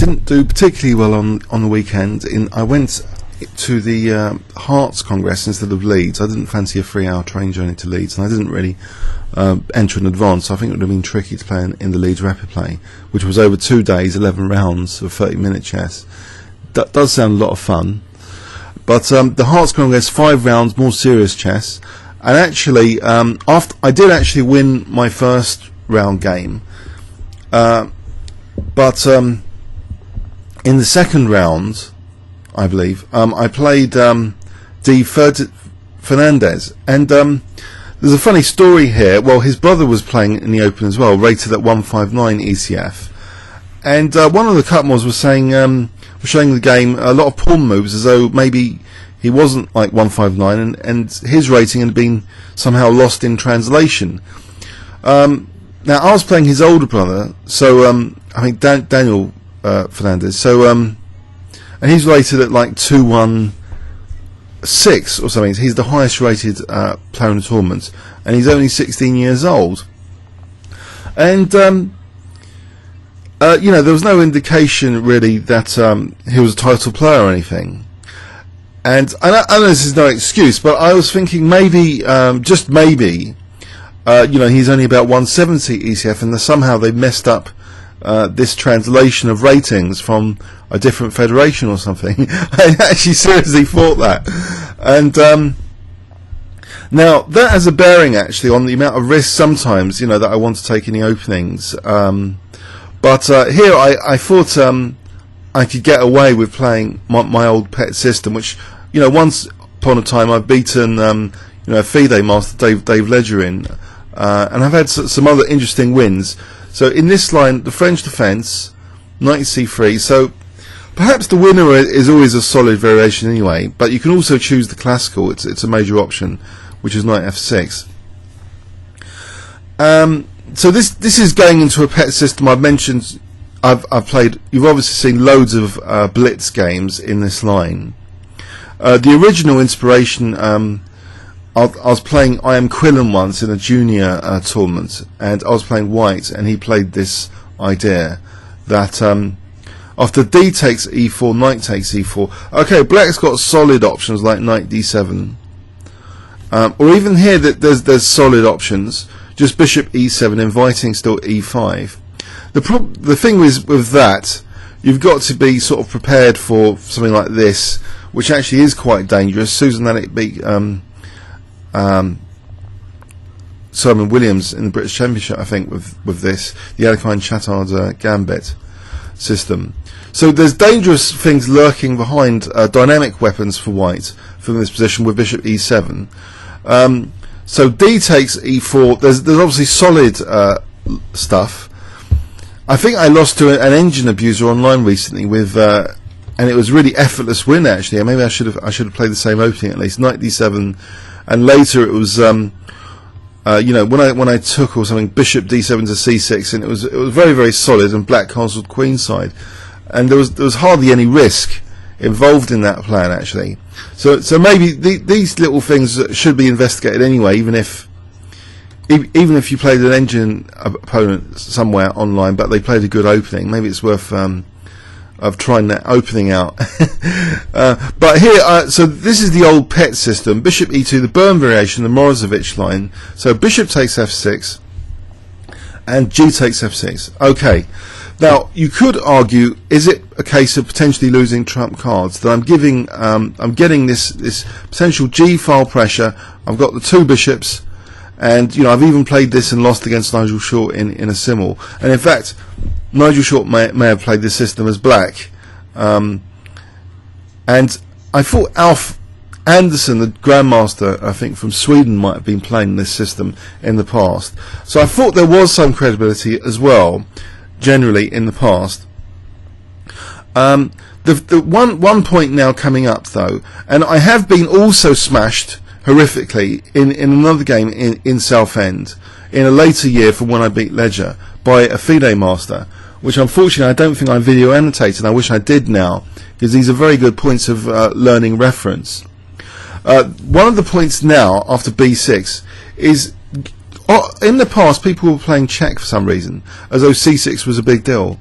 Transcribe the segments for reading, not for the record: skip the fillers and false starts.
didn't do particularly well on the weekend. I went to the Herts Congress instead of Leeds. I didn't fancy a 3-hour train journey to Leeds, and I didn't really enter in advance, so I think it would have been tricky to play in the Leeds Rapid Play, which was over 2 days, 11 rounds of 30-minute chess. That does sound a lot of fun, but the Herts Congress, 5 rounds, more serious chess, and actually, after I did actually win my first round game, but in the second round, I believe, I played Fernandez, and there's a funny story here. Well, his brother was playing in the Open as well, rated at 159 ECF, and one of the cutmores was saying, was showing the game a lot of pawn moves, as though maybe he wasn't like 159, and his rating had been somehow lost in translation. Now, I was playing his older brother, so I think Daniel Fernandez, so and he's rated at like 216 or something. He's the highest rated player in the tournament, and he's only 16 years old. And you know, there was no indication really that he was a title player or anything. And I know this is no excuse, but I was thinking maybe, just maybe, you know, he's only about 170 ECF, and somehow they messed up this translation of ratings from a different federation or something. I actually seriously thought that. And now that has a bearing actually on the amount of risk sometimes, you know, that I want to take in the openings. But here I thought I could get away with playing my old pet system, which, you know, once upon a time I've beaten you know, FIDE master Dave Ledger in, and I've had some other interesting wins. So in this line, the French defence, knight c3. So perhaps the winner is always a solid variation anyway, but you can also choose the classical. It's a major option, which is knight f6. So this is going into a pet system. I've mentioned, I've played. You've obviously seen loads of blitz games in this line. The original inspiration, I was playing I Am Quillen once in a junior tournament, and I was playing white, and he played this idea that after d takes e4, knight takes e4. Okay, black's got solid options like knight d7, or even here that there's solid options. Just bishop e7, inviting still e5. The thing with that, you've got to be sort of prepared for something like this, which actually is quite dangerous. Susan Alec beat Simon Williams in the British Championship, I think, with this, the Alekhine Chattard Gambit system. So there's dangerous things lurking behind dynamic weapons for white from this position with bishop e7. So d takes e4. There's obviously solid stuff. I think I lost to an engine abuser online recently with, and it was really effortless win actually. Maybe I should have played the same opening at least. Knight d7, and later it was, you know, when I took or something, bishop d7 to c6, and it was very, very solid, and black castled queenside, and there was hardly any risk involved in that plan actually. So maybe these little things should be investigated anyway, even if you played an engine opponent somewhere online, but they played a good opening. Maybe it's worth of trying that opening out. But here, so this is the old pet system: bishop e2, the Byrne variation, the Morozevich line. So bishop takes f6, and g takes f6. Okay. Now you could argue, is it a case of potentially losing trump cards? That I'm getting this potential g file pressure. I've got the 2 bishops, and you know, I've even played this and lost against Nigel Short in a simul. And in fact, Nigel Short may have played this system as black. And I thought Alf Andersson, the Grandmaster, I think from Sweden, might have been playing this system in the past. So I thought there was some credibility as well, generally in the past. The one point now coming up though, and I have been also smashed horrifically in another game in Southend in a later year from when I beat Ledger by a FIDE master, which unfortunately I don't think I video annotated. I wish I did now, because these are very good points of learning reference. One of the points now after b6 is, in the past people were playing check for some reason, as though c6 was a big deal.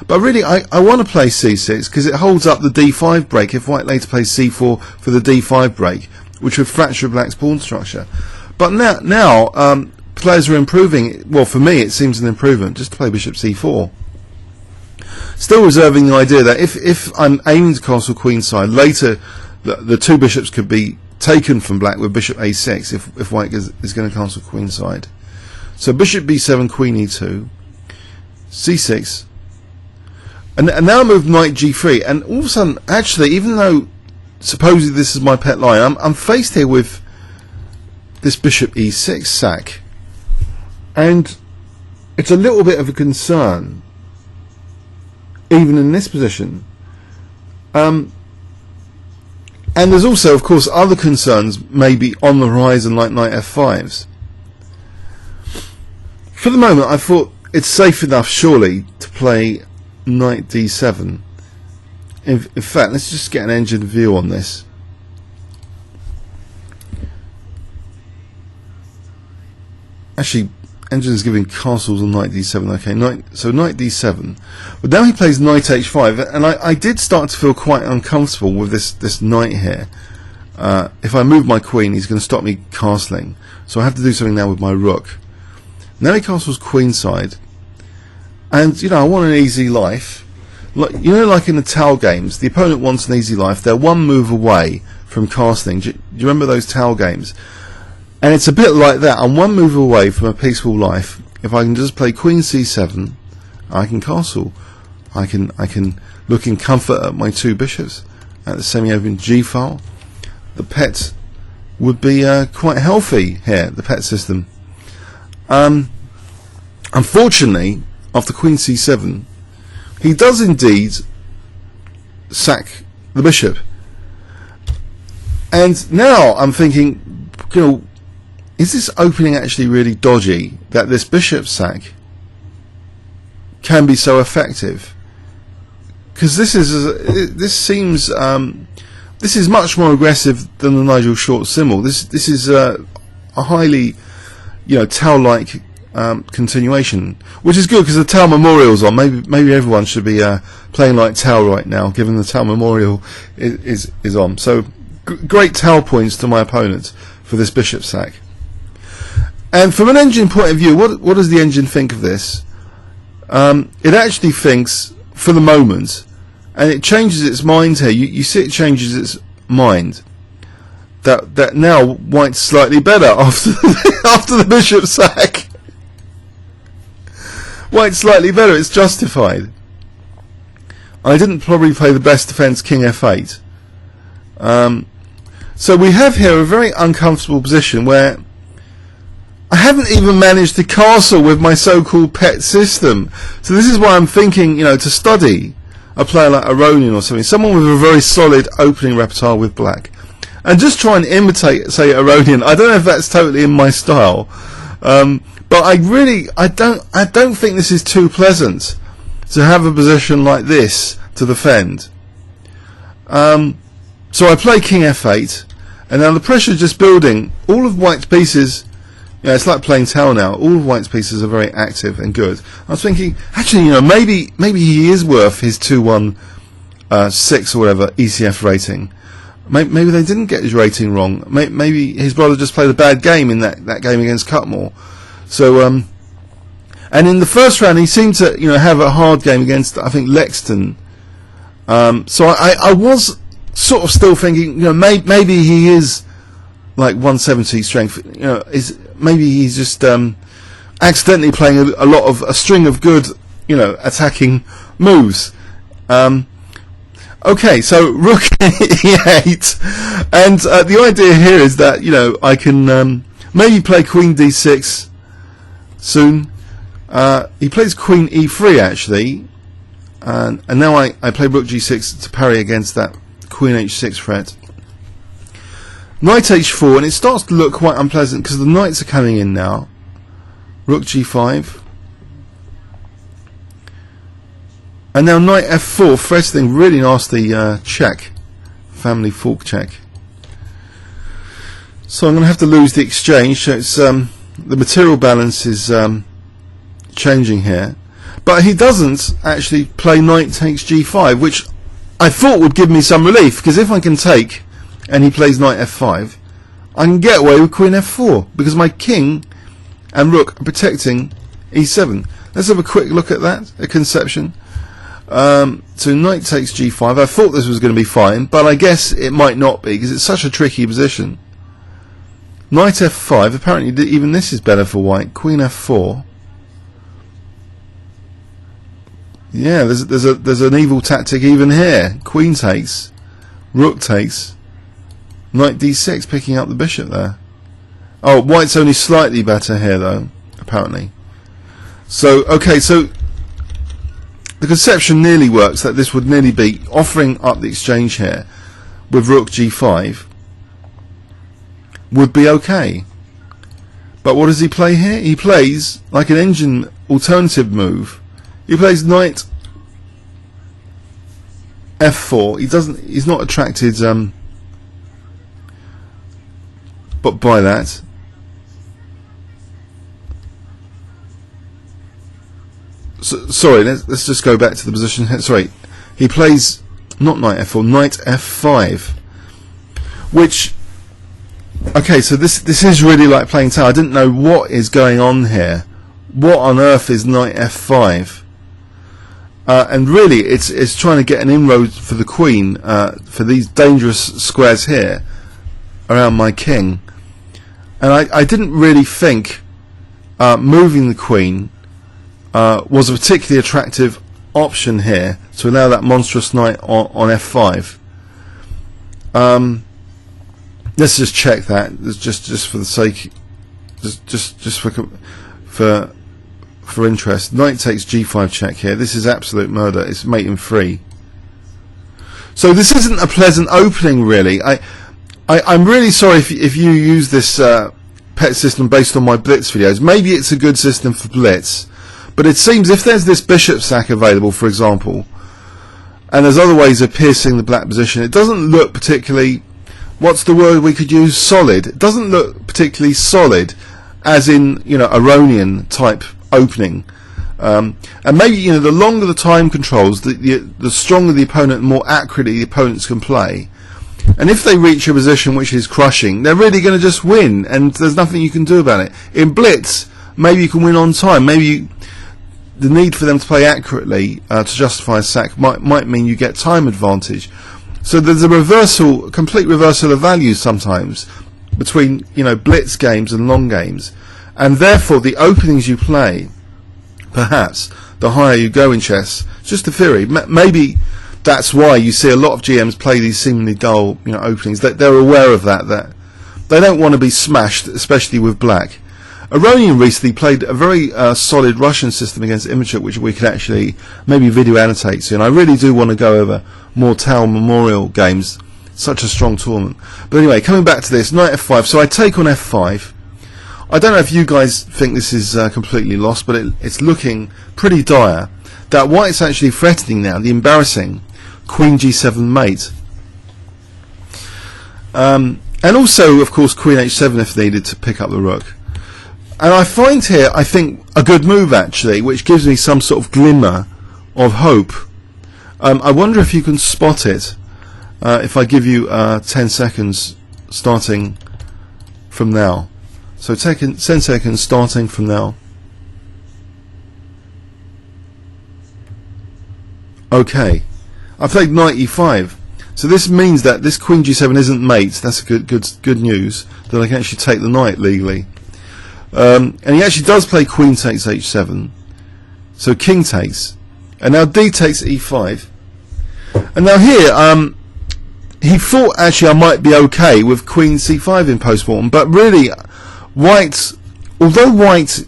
But really, I want to play c6 because it holds up the d5 break if white later plays c4 for the d5 break, which would fracture black's pawn structure. But now players are improving. Well, for me, it seems an improvement just to play bishop c4. Still reserving the idea that if I'm aiming to castle queenside, later the two bishops could be taken from black with bishop a6 if white is going to castle queenside. So bishop b7, queen e2, c6, and now I move knight g3, and all of a sudden, actually, even though supposedly this is my pet line, I'm faced here with this bishop e6 sack, and it's a little bit of a concern even in this position. And there's also, of course, other concerns maybe on the horizon, like knight f5s. For the moment, I thought it's safe enough, surely, to play knight d7. In fact, let's just get an engine view on this. Actually, Engine's giving castles on knight d7. Okay, so knight d7. But now he plays knight h5, and I did start to feel quite uncomfortable with this knight here. If I move my queen, he's going to stop me castling. So I have to do something now with my rook. Now he castles queenside, and I want an easy life. Like in the Tau games, the opponent wants an easy life. They're one move away from castling. Do you remember those Tau games? And it's a bit like that. I'm one move away from a peaceful life. If I can just play queen c7, I can castle. I can look in comfort at my two bishops at the semi-open g file. The pet would be quite healthy here, the pet system. Unfortunately, after queen c7, he does indeed sack the bishop. And now I'm thinking, is this opening actually really dodgy, that this bishop sack can be so effective? Because this seems this is much more aggressive than the Nigel Short symbol. This is a highly Tau-like continuation, which is good because the Tau Memorial's on. Maybe everyone should be playing like Tau right now, given the Tau Memorial is on. So great Tau points to my opponent for this bishop sack. And from an engine point of view, what does the engine think of this? It actually thinks, for the moment, and it changes its mind here. You see it changes its mind. That now white's slightly better after the bishop sack. White's slightly better. It's justified. I didn't probably play the best defense, king f8. So we have here a very uncomfortable position where I haven't even managed to castle with my so-called pet system. So this is why I'm thinking, to study a player like Aronian or something, someone with a very solid opening repertoire with black, and just try and imitate, say, Aronian. I don't know if that's totally in my style, but I don't think this is too pleasant to have a position like this to defend. So I play king f8, and now the pressure is just building. All of white's pieces. It's like playing Tau now. All of white's pieces are very active and good. I was thinking, actually, maybe he is worth his 2-1-6 or whatever ECF rating. Maybe they didn't get his rating wrong. Maybe his brother just played a bad game in that game against Cutmore. So, and in the first round, he seemed to, have a hard game against, I think, Lexton. So I was sort of still thinking, maybe he is like 170 strength. Maybe he's just accidentally playing a string of good, attacking moves. Okay, so rook e8, and the idea here is that I can maybe play queen d6 soon. He plays queen e3 actually, and now I play rook g6 to parry against that queen h6 threat. Knight h4, and it starts to look quite unpleasant because the knights are coming in now. Rook g5, and now knight f4, threatening really nasty check, family fork check. So I'm going to have to lose the exchange. So it's the material balance is changing here, But he doesn't actually play knight takes g5, which I thought would give me some relief, because if I can take and he plays knight f5, I can get away with queen f4, because my king and rook are protecting e7. Let's have a quick look at that, a conception. So knight takes g5. I thought this was going to be fine, but I guess it might not be, because it's such a tricky position. Knight f5, apparently even this is better for white. Queen f4. Yeah, there's an evil tactic even here. Queen takes, rook takes, knight d6, picking up the bishop there. Oh, white's only slightly better here though, apparently. So, okay, so the conception nearly works, that this would nearly be offering up the exchange here with rook g5 would be okay. But what does he play here? He plays like an engine alternative move. He plays knight f4. He's not attracted but by that. So, sorry, let's just go back to the position here. Sorry, he plays not knight f4, knight f5, which, okay, so this is really like playing tower. I didn't know what is going on here. What on earth is knight f5? And really, it's trying to get an inroad for the queen, for these dangerous squares here around my king. And I didn't really think moving the queen was a particularly attractive option here to allow that monstrous knight on f5. Let's just check that, just for the sake, just for interest. Knight takes g5 check here. This is absolute murder. It's mate in 3. So this isn't a pleasant opening, really. I'm really sorry if you use this pet system based on my blitz videos. Maybe it's a good system for blitz, but it seems if there's this bishop sack available, for example, and there's other ways of piercing the black position, it doesn't look particularly, what's the word we could use, solid. It doesn't look particularly solid, as in, you know, Aronian type opening. And maybe, you know, the longer the time controls, the stronger the opponent, the more accurately the opponents can play. And if they reach a position which is crushing, they're really going to just win, and there's nothing you can do about it. In blitz, maybe you can win on time. Maybe the need for them to play accurately to justify a sack might mean you get time advantage. So there's a complete reversal of values sometimes between, you know, blitz games and long games, and therefore the openings you play, perhaps the higher you go in chess. Just a theory. Maybe that's why you see a lot of GMs play these seemingly dull, you know, openings. They're aware of that they don't want to be smashed, especially with black. Aronian recently played a very solid Russian system against Immature, which we could actually maybe video annotate soon. I really do want to go over more Tau Memorial games. Such a strong tournament. But anyway, coming back to this, knight f5. So I take on f5. I don't know if you guys think this is completely lost, but it's looking pretty dire. That white's actually threatening now the embarrassing queen g7 mate. And also, of course, queen h7 if needed to pick up the rook. And I find here, I think, a good move actually, which gives me some sort of glimmer of hope. I wonder if you can spot it if I give you 10 seconds starting from now. So 10 seconds starting from now. Okay, I played knight e5. So this means that this queen g7 isn't mate. That's good news, that I can actually take the knight legally. And he actually does play queen takes h7. So king takes, and now d takes e5. And now here, he thought actually I might be okay with queen c5 in postmortem, but really, white, although white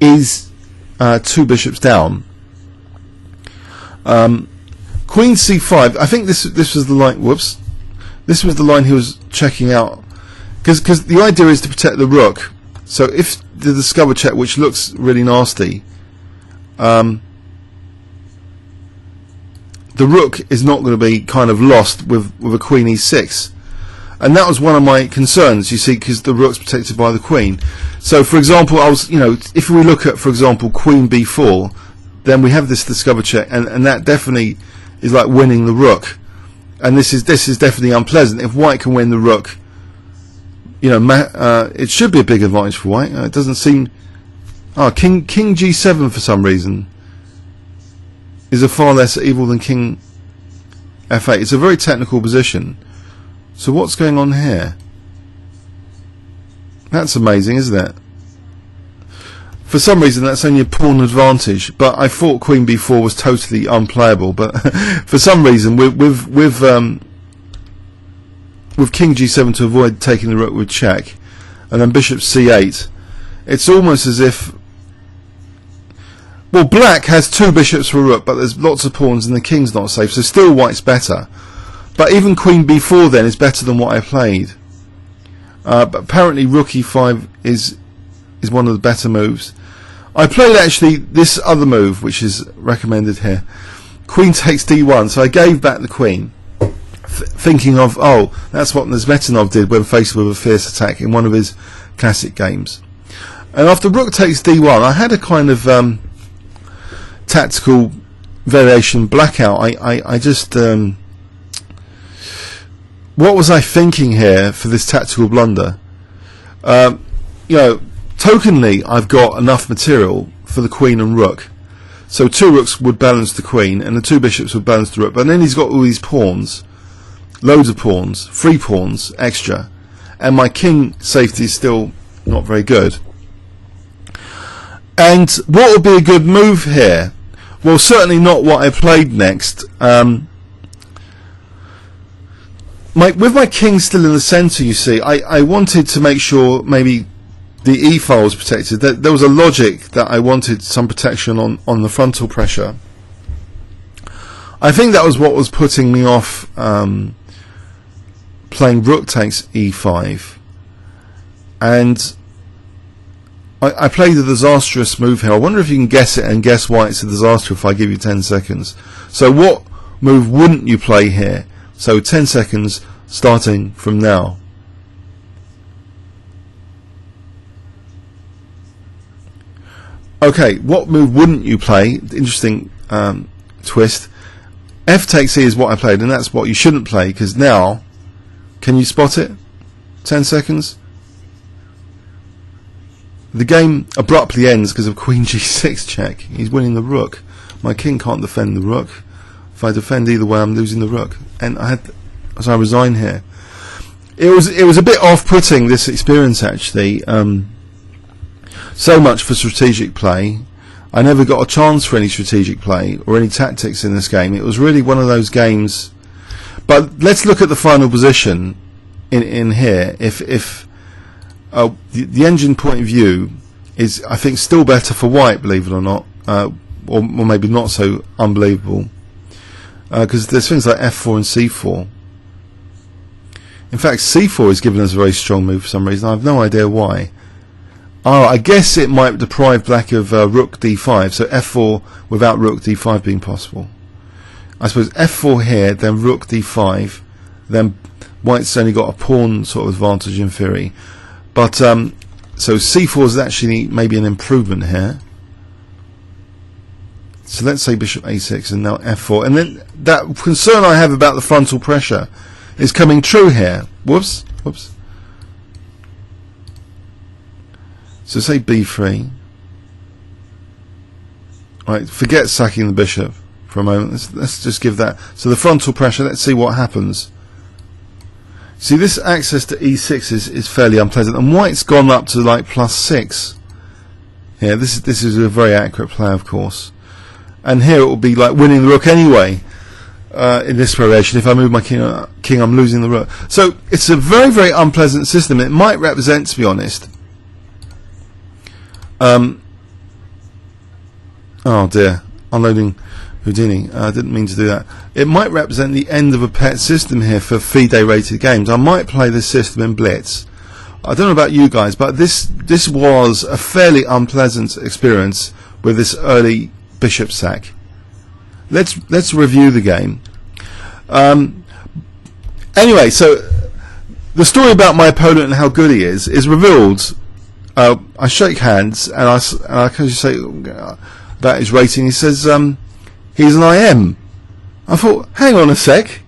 is 2 bishops down, queen c5. I think this was the line. Whoops, this was the line he was checking out, because the idea is to protect the rook. So if the discover check, which looks really nasty, the rook is not going to be kind of lost with a queen e6, and that was one of my concerns. You see, because the rook's protected by the queen. So, for example, if we look at, for example, queen b4, then we have this discover check, and that definitely is like winning the rook. And this is definitely unpleasant. If white can win the rook, you know, it should be a big advantage for white. It doesn't seem. Oh, King G7 for some reason is a far less evil than King F8. It's a very technical position. So what's going on here? That's amazing, isn't it? For some reason that's only a pawn advantage, but I thought Queen B4 was totally unplayable. But for some reason, with King G7 to avoid taking the rook with check, and then Bishop C8, it's almost as if, well, black has two bishops for a rook, but there's lots of pawns and the king's not safe, so still white's better. But even Queen B4 then is better than what I played. But apparently Rook E5 is one of the better moves. I played actually this other move, which is recommended here. Queen takes D1, so I gave back the queen, thinking of, oh, that's what Nesmetinov did when faced with a fierce attack in one of his classic games. And after Rook takes D1, I had a kind of tactical variation blackout. I just what was I thinking here for this tactical blunder? You know, tokenly I've got enough material for the queen and rook, so two rooks would balance the queen and the two bishops would balance the rook, but then he's got all these pawns, loads of pawns, 3 pawns extra, and my king safety is still not very good. And what would be a good move here? Well, certainly not what I played next. With my king still in the centre, you see, I wanted to make sure maybe the E file was protected. There was a logic that I wanted some protection on the frontal pressure. I think that was what was putting me off playing rook takes E5. And I played a disastrous move here. I wonder if you can guess it and guess why it's a disaster if I give you 10 seconds. So what move wouldn't you play here? So 10 seconds starting from now. Okay, what move wouldn't you play? Interesting twist. F takes E is what I played, and that's what you shouldn't play, because now, can you spot it? 10 seconds. The game abruptly ends because of Queen G6 check. He's winning the rook. My king can't defend the rook. If I defend either way, I'm losing the rook. And I resign here. It was a bit off-putting, this experience, actually. So much for strategic play. I never got a chance for any strategic play or any tactics in this game. It was really one of those games. But let's look at the final position in here. If the engine point of view is, I think, still better for white, believe it or not, or maybe not so unbelievable, because there's things like F4 and C4. In fact, C4 is given as a very strong move for some reason. I have no idea why. Oh, I guess it might deprive black of rook D5, so F4 without rook D5 being possible. I suppose F4 here, then rook D5, then white's only got a pawn sort of advantage in theory. But so C4 is actually maybe an improvement here. So let's say bishop A6 and now F4, and then that concern I have about the frontal pressure is coming true here. Whoops. So say B3. Right, forget sacking the bishop for a moment. Let's just give that. So the frontal pressure, let's see what happens. See, this access to E6 is fairly unpleasant, and white's gone up to like +6. Yeah, this is a very accurate play, of course. And here it will be like winning the rook anyway. In this variation, if I move my king, I'm losing the rook. So it's a very, very unpleasant system. It might represent, to be honest. Oh dear, unloading Houdini. I didn't mean to do that. It might represent the end of a pet system here for FIDE rated games. I might play this system in Blitz. I don't know about you guys, but this was a fairly unpleasant experience with this early bishop sack. Let's review the game. Anyway, so the story about my opponent and how good he is revealed. I shake hands and I can just say, about his rating. He says he's an IM. I thought, hang on a sec.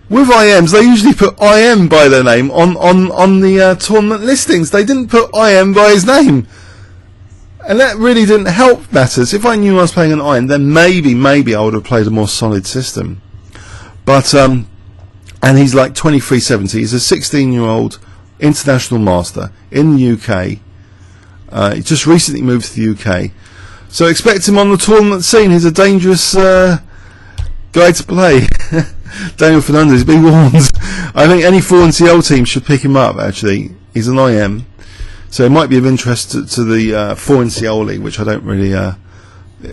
With IMs, they usually put IM by their name on the tournament listings. They didn't put IM by his name. And that really didn't help matters. If I knew I was playing an IM, then maybe I would have played a more solid system. But, and he's like 2370. He's a 16-year-old international master in the UK. He just recently moved to the UK. So expect him on the tournament scene. He's a dangerous guy to play. Daniel Fernandez, be warned. I think any 4NCL team should pick him up, actually. He's an IM. So it might be of interest to the 4NCL league, which I don't really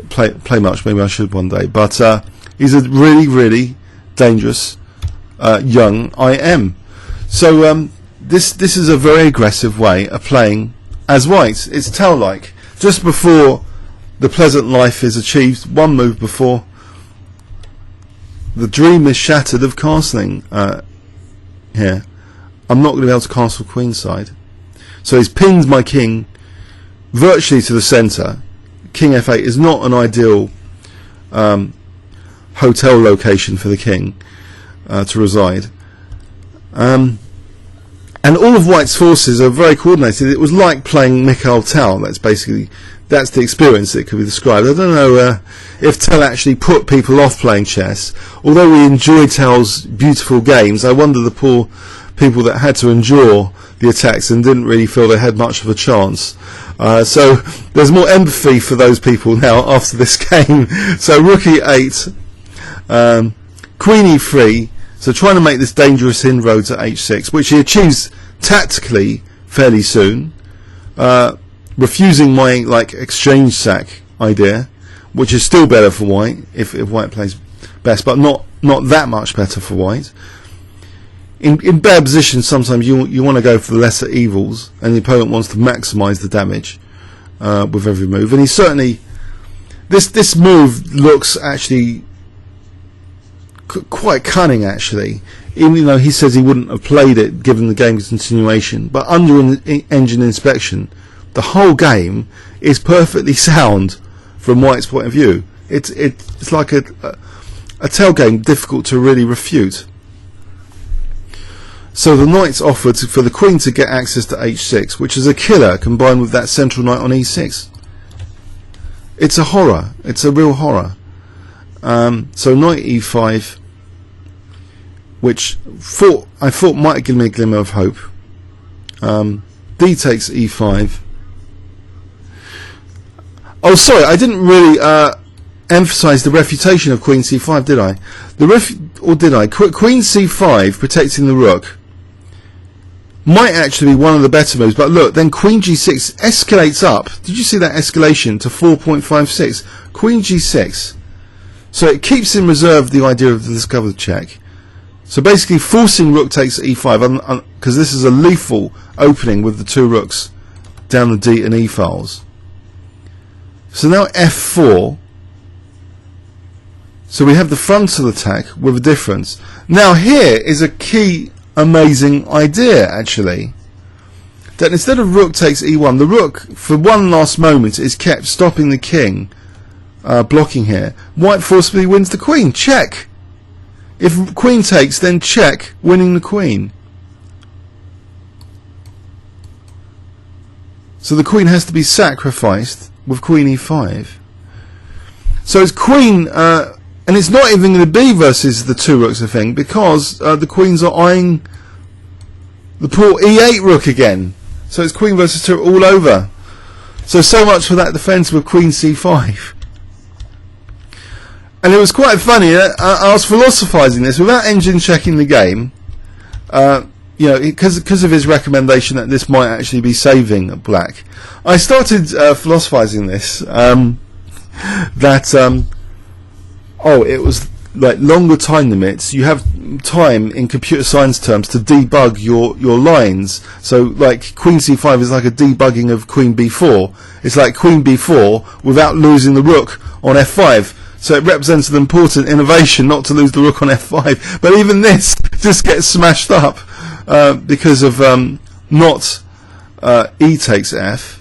play much. Maybe I should one day. But he's a really dangerous young IM. So this is a very aggressive way of playing as white. It's tau-like. Just before the pleasant life is achieved, one move before, the dream is shattered of castling here. I'm not going to be able to castle queenside. So he's pinned my king virtually to the centre. King f8 is not an ideal hotel location for the king to reside. And all of white's forces are very coordinated. It was like playing Mikhail Tal. That's the experience that could be described. I don't know if Tal actually put people off playing chess. Although we enjoy Tal's beautiful games, I wonder the poor people that had to endure the attacks and didn't really feel they had much of a chance. So there's more empathy for those people now after this game. So rook e8, queen e3, so trying to make this dangerous inroad to h6, which he achieves tactically fairly soon, refusing my exchange sack idea, which is still better for white if white plays best, but not that much better for white. In bad positions, sometimes you want to go for the lesser evils, and the opponent wants to maximise the damage with every move. And he certainly, this move looks actually quite cunning, actually. Even though he says he wouldn't have played it given the game's continuation, but under engine inspection, the whole game is perfectly sound from white's point of view. It's like a tail game difficult to really refute. So the knight's offered for the queen to get access to h6, which is a killer combined with that central knight on e6. It's a horror. It's a real horror. So knight e5, which I thought might give me a glimmer of hope. D takes e5. Oh, sorry, I didn't really emphasise the refutation of queen c5, did I? Or did I? Queen c5 protecting the rook might actually be one of the better moves, but look, then queen g6 escalates up. Did you see that escalation to 4.56? Queen g6. So it keeps in reserve the idea of the discovered check. So basically forcing rook takes e5, because this is a lethal opening with the two rooks down the d and e files. So now f4. So we have the frontal attack with a difference. Now here is a key amazing idea, actually, that instead of rook takes e1, the rook for one last moment is kept stopping the king blocking here. White forcibly wins the queen. Check. If queen takes, then check, winning the queen. So the queen has to be sacrificed with queen e5. So it's queen, and it's not even going to be versus the two rooks, I think, because the queens are eyeing the poor e8 rook again. So it's queen versus two all over. So much for that defence with queen c5. And it was quite funny. I was philosophising this without engine checking the game. Because of his recommendation that this might actually be saving black. I started philosophising this. It was like longer time limits. You have time in computer science terms to debug your lines. So like queen c5 is like a debugging of queen b4. It's like queen b4 without losing the rook on f5. So it represents an important innovation not to lose the rook on f5. But even this just gets smashed up because of not e takes f.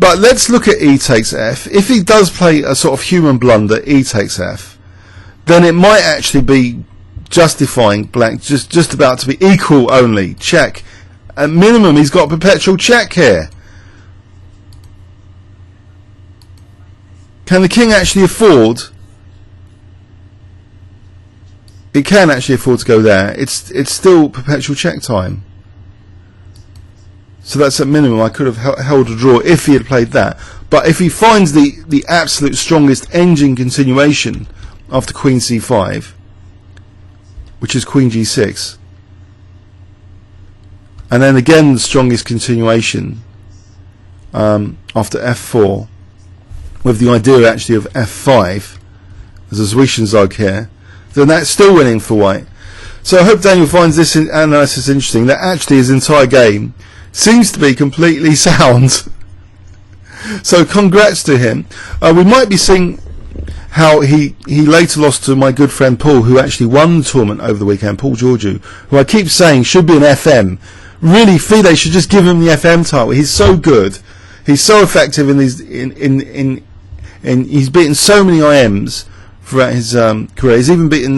But let's look at E takes F. If he does play a sort of human blunder, E takes F, then it might actually be justifying black just about to be equal only. Check. At minimum, he's got a perpetual check here. Can the king actually afford? It can actually afford to go there. It's still perpetual check time. So that's at minimum. I could have held a draw if he had played that. But if he finds the absolute strongest engine continuation after Queen C5, which is Queen G6, and then again the strongest continuation after F4, with the idea actually of F5 as a Zwischenzug here, then that's still winning for white. So I hope Daniel finds this analysis interesting, that actually his entire game seems to be completely sound. So congrats to him. We might be seeing how he later lost to my good friend Paul, who actually won the tournament over the weekend, Paul Georgiou, who I keep saying should be an FM. Really, FIDE should just give him the FM title. He's so good. He's so effective in these. He's beaten so many IMs throughout his career. He's even beaten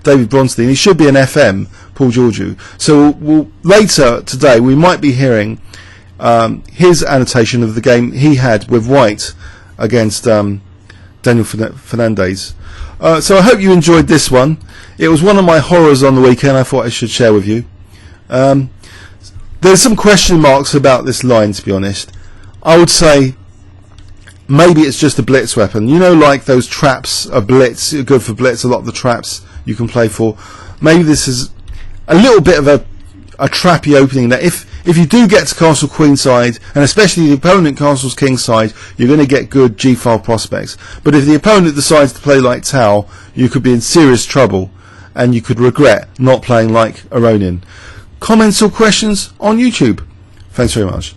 David Bronstein. He should be an FM, Paul Georgiou. So later today we might be hearing his annotation of the game he had with white against Daniel Fernandez. So I hope you enjoyed this one. It was one of my horrors on the weekend. I thought I should share with you. There's some question marks about this line, to be honest. I would say maybe it's just a blitz weapon. You know, like those traps are blitz, good for blitz. A lot of the traps you can play for.Maybe this is a little bit of a trappy opening, that if you do get to castle queenside, and especially the opponent castles kingside, you're going to get good g-file prospects. But if the opponent decides to play like Tau, you could be in serious trouble, and you could regret not playing like Aronian. Comments or questions on YouTube? Thanks very much.